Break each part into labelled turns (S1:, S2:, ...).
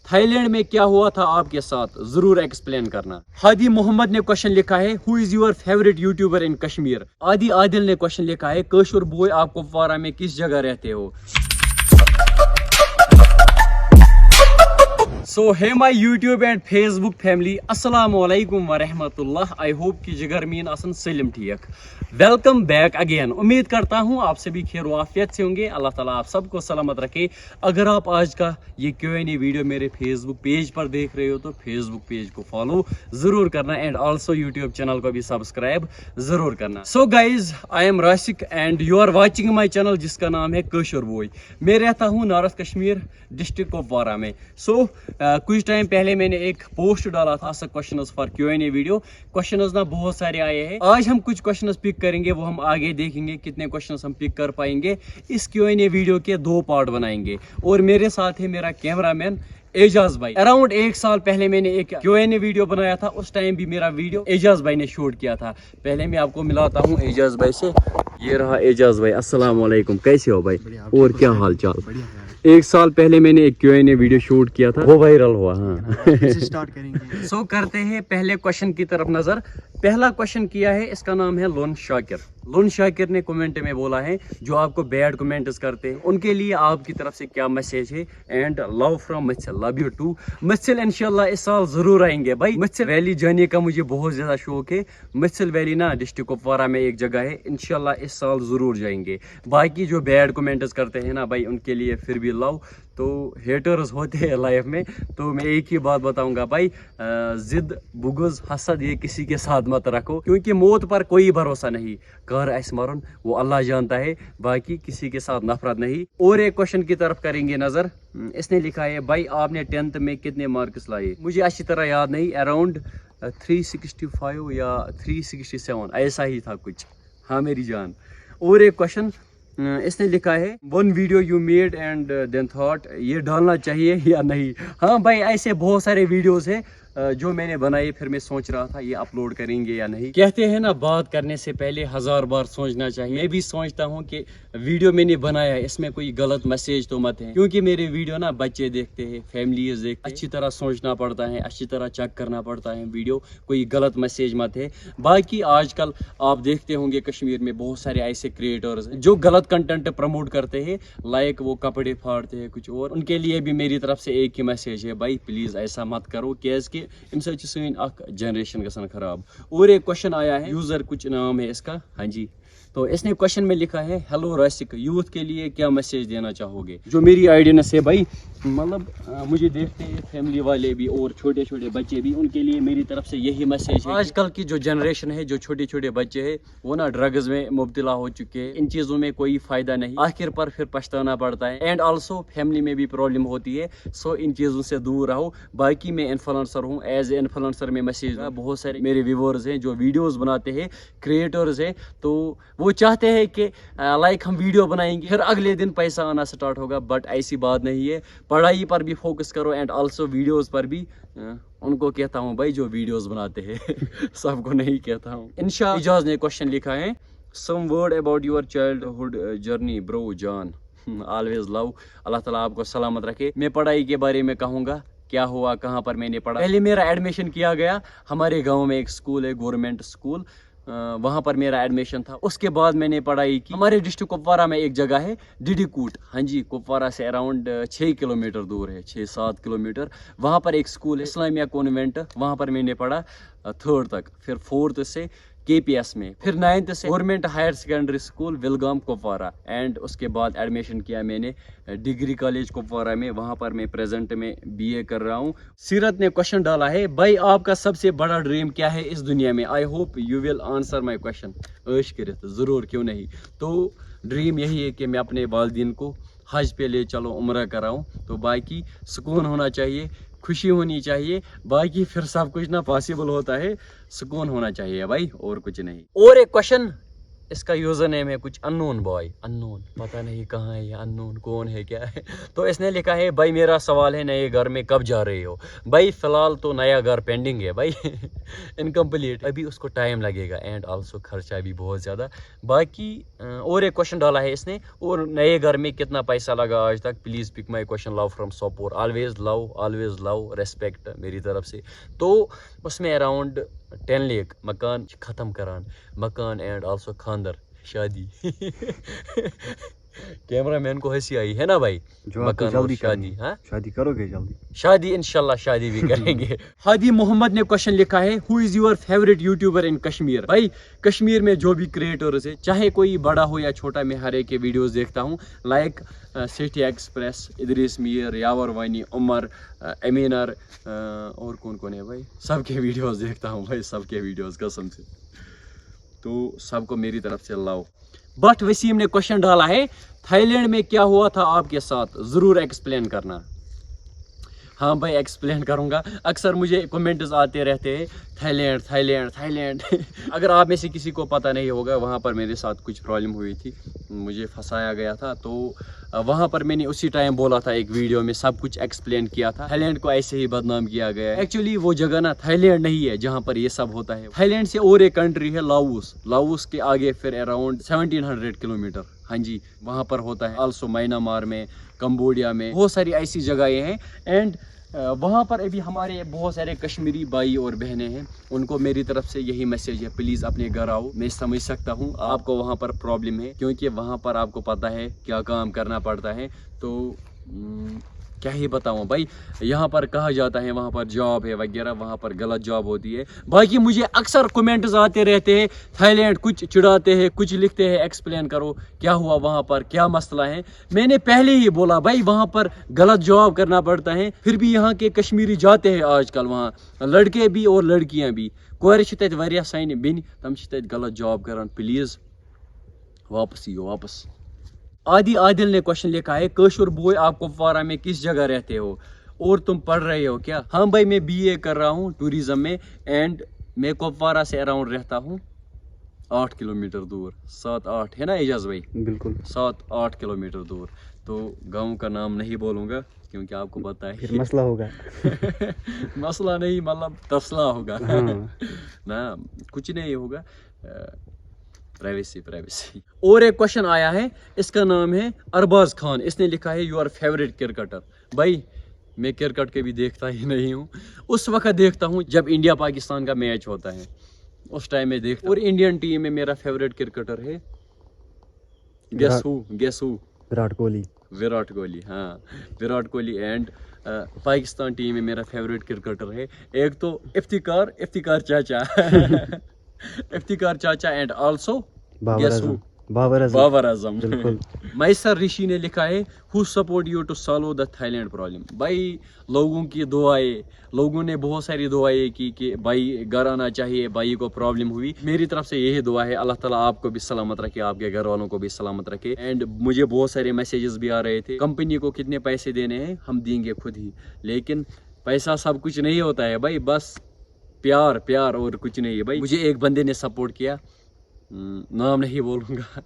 S1: Thailand में क्या हुआ था आपके साथ, जरूर एक्सप्लेन करना। हादी मोहम्मद ने क्वेश्चन लिखा है, who is your favourite YouTuber इन कश्मीर। आदि आदिल ने क्वेश्चन लिखा है, कशुर बॉय आप कुपवारा में किस जगह रहते हो। So hey my YouTube and Facebook family, अस्सलामु अलैकुम व रहमतुल्लाह। आई होप कि जिगर मीन असन सलिम ठीक। Welcome back again. उम्मीद करता हूँ आप सभी खैर वाफियत से होंगे। अल्लाह ताला आप सबको सलामत रखे। अगर आप आज का ये Q&A वीडियो मेरे फेसबुक पेज पर देख रहे हो तो फेसबुक पेज को फॉलो ज़रूर करना एंड ऑल्सो यूट्यूब चैनल को भी सब्सक्राइब ज़रूर करना। So guys I am Rashiq and you are watching my channel जिसका नाम है कशुर बॉय। मैं रहता हूँ नॉर्थ कश्मीर डिस्ट्रिक्ट कुपवारा में। सो कुछ टाइम पहले मैंने एक पोस्ट डाला था questions for Q&A video. Questions ना बहुत सारे आए हैं। आज हम कुछ क्वेश्चंस पिक करेंगे, वो हम आगे देखेंगे कितने क्वेश्चंस हम पिक कर पाएंगे। इस Q&A वीडियो के 2 पार्ट बनाएंगे और मेरे साथ है मेरा कैमरामैन एजाज भाई। अराउंड 1 साल पहले मैंने एक Q&A वीडियो बनाया था, उस टाइम भी मेरा वीडियो एजाज भाई ने शूट किया था। पहले मैं आपको मिलाता हूँ एजाज भाई से। ये रहा एजाज भाई। अस्सलाम वालेकुम, कैसे हो भाई और क्या हाल चाल। 1 साल पहले मैंने एक Q&A वीडियो शूट किया था, वो वायरल हुआ। हाँ
S2: स्टार्ट करेंगे।
S1: सो करते हैं पहले क्वेश्चन की तरफ नजर। पहला क्वेश्चन किया है, इसका नाम है लोन शाकिर। लोन शाकिर ने कमेंट में बोला है, जो आपको बैड कमेंट्स करते हैं उनके लिए आपकी तरफ से क्या मैसेज है। एंड लव फ्रॉम मत्सल, लव यू टू मत्सल। इंशाल्लाह इस साल जरूर आएंगे भाई। मत्सल वैली जाने का मुझे बहुत ज्यादा शौक है। मत्सल वैली ना डिस्ट्रिक्ट कुपवारा में एक जगह है, इंशाल्लाह इस साल जरूर जाएंगे। बाकी जो बैड कमेंट्स करते हैं ना भाई, उनके लिए फिर भी लव। तो हेटर्स होते हैं लाइफ में, तो मैं एक ही बात बताऊंगा भाई, जिद बुगज हसद ये किसी के साथ मत रखो, क्योंकि मौत पर कोई भरोसा नहीं। कर ऐस मरन वो अल्लाह जानता है, बाकी किसी के साथ नफरत नहीं। और एक क्वेश्चन की तरफ करेंगे नजर। इसने लिखा है, भाई आपने 10th में कितने मार्क्स लाए। मुझे अच्छी तरह याद नहीं, अराउंड 365 या 367 ऐसा ही था कुछ। हाँ मेरी जान। और एक क्वेश्चन इसने लिखा है, 1 video you made and then thought, ये डालना चाहिए या नहीं। हाँ भाई, ऐसे बहुत सारे वीडियोस हैं जो मैंने बनाए, फिर मैं सोच रहा था ये अपलोड करेंगे या नहीं। कहते हैं ना, बात करने से पहले 1000 बार सोचना चाहिए। मैं भी सोचता हूँ कि वीडियो मैंने बनाया इसमें कोई गलत मैसेज तो मत है, क्योंकि मेरे वीडियो ना बच्चे देखते हैं, फैमिलीज देखते हैं। अच्छी तरह सोचना पड़ता है, अच्छी तरह चेक करना पड़ता है वीडियो, कोई गलत मैसेज मत है। बाकी आजकल आप देखते होंगे कश्मीर में बहुत सारे ऐसे क्रिएटर्स हैं जो गलत कंटेंट प्रमोट करते हैं, लाइक वो कपड़े फाड़ते हैं कुछ और। उनके लिए भी मेरी तरफ से एक ही मैसेज है, भाई प्लीज ऐसा मत करो, कैसे इन सच जनरेशन गसन खराब। और एक क्वेश्चन आया है, यूजर कुछ नाम है इसका, हाँ जी। तो इसने क्वेश्चन में लिखा है, हेलो राशिक, यूथ के लिए क्या मैसेज देना चाहोगे। जो मेरी आइडियनेस है भाई, मतलब मुझे देखते हैं फैमिली वाले भी और छोटे छोटे बच्चे भी, उनके लिए मेरी तरफ से यही मैसेज है। आजकल की जो जनरेशन है, जो छोटे छोटे बच्चे हैं, वो ना ड्रग्स में मुब्तला हो चुके हैं। इन चीज़ों में कोई फायदा नहीं, आखिर पर फिर पछताना पड़ता है। एंड ऑल्सो फैमिली में भी प्रॉब्लम होती है। सो इन चीज़ों से दूर रहो। बाकी मैं इन्फ्लुएंसर हूँ, एज ए इन्फ्लुएंसर में मैसेज, बहुत सारे मेरे व्यूअर्स हैं जो वीडियोस बनाते हैं, क्रिएटर्स हैं, तो वो चाहते हैं कि लाइक हम वीडियो बनाएंगे फिर अगले दिन पैसा आना स्टार्ट होगा, बट ऐसी बात नहीं है। पढ़ाई पर भी फोकस करो एंड ऑल्सो वीडियोस पर भी। उनको कहता हूँ भाई जो वीडियोस बनाते हैं सबको नहीं कहता हूँ। इंशाअल्लाह। इजाज ने क्वेश्चन लिखा है, some word about your childhood journey bro जान, ऑलवेज लव। अल्लाह ताला आपको सलामत रखे। मैं पढ़ाई के बारे में कहूँगा, क्या हुआ, कहाँ पर मैंने पढ़ा। पहले मेरा एडमिशन किया गया हमारे गाँव में, एक स्कूल है गवर्नमेंट स्कूल, वहाँ पर मेरा एडमिशन था। उसके बाद मैंने पढ़ाई की हमारे डिस्ट्रिक्ट कुपवारा में, एक जगह है डिडीकूट। हाँ जी, कुपवारा से अराउंड 6 किलोमीटर दूर है, 6-7 किलोमीटर। वहाँ पर एक स्कूल है इस्लामिया कॉन्वेंट, वहाँ पर मैंने पढ़ा 3rd तक। फिर 4th से KPS में, फिर 9th से government higher secondary school Vilgam Kupwara. And उसके बाद एडमिशन किया मैंने डिग्री कॉलेज कुपवारा में, वहाँ पर मैं प्रेजेंट में BA कर रहा हूँ। सीरत ने क्वेश्चन डाला है, भाई आपका सबसे बड़ा ड्रीम क्या है इस दुनिया में। I hope you will answer my question. ऐश करित ज़रूर, क्यों नहीं। तो ड्रीम यही है कि मैं अपने वालिदैन को हज पे ले चलो, उम्रा कराऊँ। तो बाकी सुकून होना चाहिए, खुशी होनी चाहिए, बाकी फिर सब कुछ ना पॉसिबल होता है। सुकून होना चाहिए भाई, और कुछ नहीं। और एक क्वेश्चन इसका यूज़र नेम है कुछ अननोन बॉय, अननोन, पता नहीं कहाँ है ये अननोन, कौन है क्या है। तो इसने लिखा है भाई मेरा सवाल है नए घर में कब जा रहे हो। भाई फ़िलहाल तो नया घर पेंडिंग है भाई इनकम्प्लीट, अभी उसको टाइम लगेगा एंड आल्सो खर्चा भी बहुत ज़्यादा। बाकी और एक क्वेश्चन डाला है इसने, और नए घर में कितना पैसा लगा आज तक, please pick my question, love from Sopore, always love respect मेरी तरफ से। तो उसमें अराउंड 10 लाख मकान ख़त्म करान, मकान एंड आल्सो खानदर शादी कैमरा मैन को हंसी आई है ना भाई, मकान और शादी। हाँ
S2: शादी करोगे जल्दी?
S1: शादी इंशाल्लाह शादी भी करेंगे। हादी मोहम्मद ने क्वेश्चन लिखा है, who is your favourite YouTuber इन कश्मीर। भाई कश्मीर में जो भी क्रिएटर्स है, चाहे कोई बड़ा हो या छोटा, मैं हर एक के वीडियोस देखता हूँ, like city express, Idris Mir, Yawar Wani, Umar, अमीनर, और कौन कौन है भाई, सबके वीडियोस देखता हूँ भाई, सबके वीडियोस कसम से। तो सबको मेरी तरफ से लाओ। बट वसीम ने क्वेश्चन डाला है, थाईलैंड में क्या हुआ था आपके साथ, ज़रूर एक्सप्लेन करना। हाँ भाई एक्सप्लेन करूँगा, अक्सर मुझे कमेंट्स आते रहते हैं थाईलैंड थाईलैंड थाईलैंड अगर आप में से किसी को पता नहीं होगा, वहाँ पर मेरे साथ कुछ प्रॉब्लम हुई थी, मुझे फंसाया गया था। तो वहाँ पर मैंने उसी टाइम बोला था, एक वीडियो में सब कुछ एक्सप्लेन किया था। थाईलैंड को ऐसे ही बदनाम किया गया है। एक्चुअली वो जगह ना थाईलैंड नहीं है जहाँ पर ये सब होता है। थाईलैंड से और एक कंट्री है लाओस, लाओस के आगे फिर अराउंड 1700 किलोमीटर, हाँ जी, वहाँ पर होता है। आल्सो म्यांमार में, कंबोडिया में, बहुत सारी ऐसी जगहें हैं। एंड वहाँ पर अभी हमारे बहुत सारे कश्मीरी भाई और बहनें हैं, उनको मेरी तरफ से यही मैसेज है, प्लीज़ अपने घर आओ। मैं समझ सकता हूँ आपको वहाँ पर प्रॉब्लम है, क्योंकि वहाँ पर आपको पता है क्या काम करना पड़ता है। तो क्या ही बताऊँ भाई, यहाँ पर कहा जाता है वहाँ पर जॉब है वगैरह, वहाँ पर गलत जॉब होती है। बाकी मुझे अक्सर कमेंट्स आते रहते हैं, थाईलैंड कुछ चिढ़ाते हैं, कुछ लिखते हैं, एक्सप्लेन करो क्या हुआ वहाँ पर, क्या मसला है। मैंने पहले ही बोला भाई, वहाँ पर गलत जॉब करना पड़ता है, फिर भी यहाँ के कश्मीरी जाते हैं आजकल वहाँ, लड़के भी और लड़कियाँ भी। कोर वारिया साइन बिन तम गलत जॉब करान, प्लीज़ वापस ही वापस। आदिल ने क्वेश्चन लिखा है, कशुर बॉय आप कुपवारा में किस जगह रहते हो और तुम पढ़ रहे हो क्या। हाँ भाई मैं बीए कर रहा हूँ टूरिज्म में, एंड मैं कुपवारा से अराउंड रहता हूँ 8 किलोमीटर दूर, 7-8 है ना एजाज भाई, बिल्कुल 7-8 किलोमीटर दूर। तो गांव का नाम नहीं बोलूँगा क्योंकि आपको पता है फिर मसला होगा मसला नहीं मतलब तफसला होगा ना, कुछ नहीं होगा, प्राइवेसी। और एक क्वेश्चन आया है, इसका नाम है अरबाज खान, इसने लिखा है योर फेवरेट क्रिकेटर। भाई मैं क्रिकेट के भी देखता ही नहीं हूँ, उस वक्त देखता हूँ जब इंडिया पाकिस्तान का मैच होता है, उस टाइम में देखता हूँ। और इंडियन टीम में मेरा फेवरेट क्रिकेटर है, गेस हु, विराट कोहली। हाँ विराट कोहली। एंड पाकिस्तान टीम में मेरा फेवरेट क्रिकेटर है एक तो इफ्तिकार चाचा इफ्तिकार चाचा, एंड आल्सो बाबर आजम। मैसर ऋषि ने लिखा है, who support you to solve the Thailand problem. भाई लोगों की दुआएं, लोगों ने बहुत सारी दुआएं की कि भाई घर आना चाहिए, भाई को प्रॉब्लम हुई। मेरी तरफ से यही दुआ है, अल्लाह ताला आपको भी सलामत रखे, आपके घर वालों को भी सलामत रखे। एंड मुझे बहुत सारे मैसेजेस भी आ रहे थे, कंपनी को कितने पैसे देने हैं, हम देंगे खुद ही, लेकिन पैसा सब कुछ नहीं होता है भाई, बस प्यार और कुछ नहीं है भाई। मुझे एक बंदे ने सपोर्ट किया, नाम नहीं बोलूँगा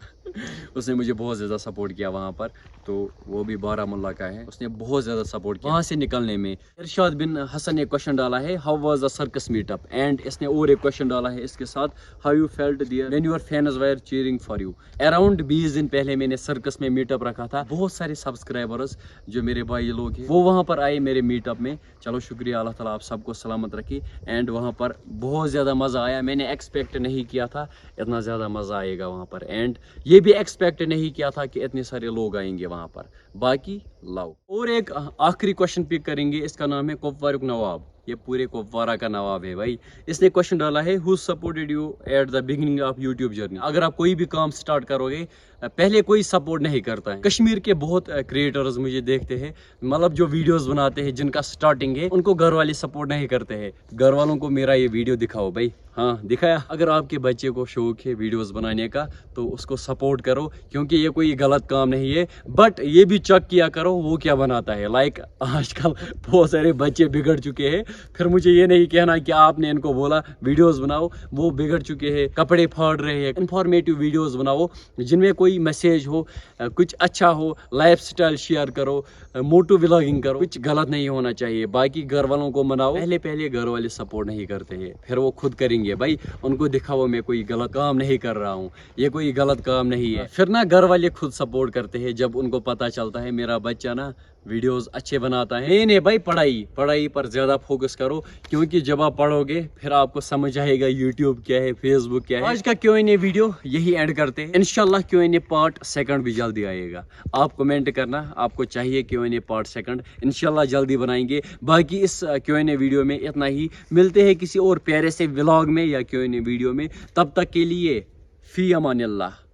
S1: उसने मुझे बहुत ज़्यादा सपोर्ट किया वहाँ पर, तो वो भी बारामुल्ला का है, उसने बहुत ज़्यादा सपोर्ट किया वहाँ से निकलने में। इरशाद बिन हसन ने क्वेश्चन डाला है, how was the circus meetup. And इसने और एक क्वेश्चन डाला है इसके साथ, how you felt there when your fans were cheering for you. Around 20 दिन पहले मैंने सर्कस में मीटअप रखा था, बहुत सारे सब्सक्राइबर्स जो मेरे भाई लोग हैं वो वहाँ पर आए मेरे मीटअप में। चलो शुक्रिया, अल्लाह ताला आप सबको सलामत रखे। एंड वहाँ पर बहुत ज़्यादा मज़ा आया, मैंने एक्सपेक्ट नहीं किया था इतना ज़्यादा मज़ा आएगा वहाँ पर, एंड ये भी एक्सपेक्ट नहीं किया था कि इतने सारे लोग आएंगे वहाँ पर। बाकी लाओ। और एक आखिरी क्वेश्चन पिक करेंगे, इसका नाम है कुपवारा नवाब, ये पूरे कुपवारा का नवाब है भाई। इसने क्वेश्चन डाला है, who supported you at the beginning of YouTube journey. अगर आप कोई भी काम स्टार्ट करोगे पहले कोई सपोर्ट नहीं करता है। कश्मीर के बहुत क्रिएटर्स मुझे देखते हैं, मतलब जो वीडियोस बनाते हैं जिनका स्टार्टिंग है, उनको घर वाले सपोर्ट नहीं करते हैं। घर वालों को मेरा ये वीडियो दिखाओ भाई, हाँ दिखाया। अगर आपके बच्चे को शौक है वीडियोस बनाने का तो उसको सपोर्ट करो, क्योंकि ये कोई गलत काम नहीं है। बट ये भी चेक किया करो वो क्या बनाता है। लाइक आजकल बहुत सारे बच्चे बिगड़ चुके हैं, फिर मुझे ये नहीं कहना कि आपने इनको बोला वीडियोस बनाओ, वो बिगड़ चुके हैं, कपड़े फाड़ रहे हैं। इंफॉर्मेटिव वीडियोस बनाओ जिनमें कोई मैसेज हो, कुछ अच्छा हो, लाइफ स्टाइल शेयर करो, मोटो व्लॉगिंग करो, कुछ गलत नहीं होना चाहिए। बाकी घर वालों को मनाओ, पहले घर वाले सपोर्ट नहीं करते हैं, फिर वो खुद करेंगे। भाई उनको दिखाओ मैं कोई गलत काम नहीं कर रहा हूँ, ये कोई गलत काम नहीं है, फिर ना घर वाले खुद सपोर्ट करते हैं जब उनको पता चलता है मेरा बच्चा ना वीडियोस अच्छे बनाता है। नहीं भाई, पढ़ाई पर ज्यादा फोकस करो, क्योंकि जब आप पढ़ोगे फिर आपको समझ आएगा यूट्यूब क्या है, फेसबुक क्या है। आज का Q&A वीडियो यही एंड करते हैं। इंशाल्लाह Q&A पार्ट सेकंड भी जल्दी आएगा। आप कमेंट करना आपको चाहिए Q&A पार्ट सेकंड, इंशाल्लाह जल्दी बनाएंगे। बाकी इस Q&A वीडियो में इतना ही, मिलते हैं किसी और प्यारे से व्लॉग में या Q&A वीडियो में। तब तक के लिए फी अमानिल्लाह।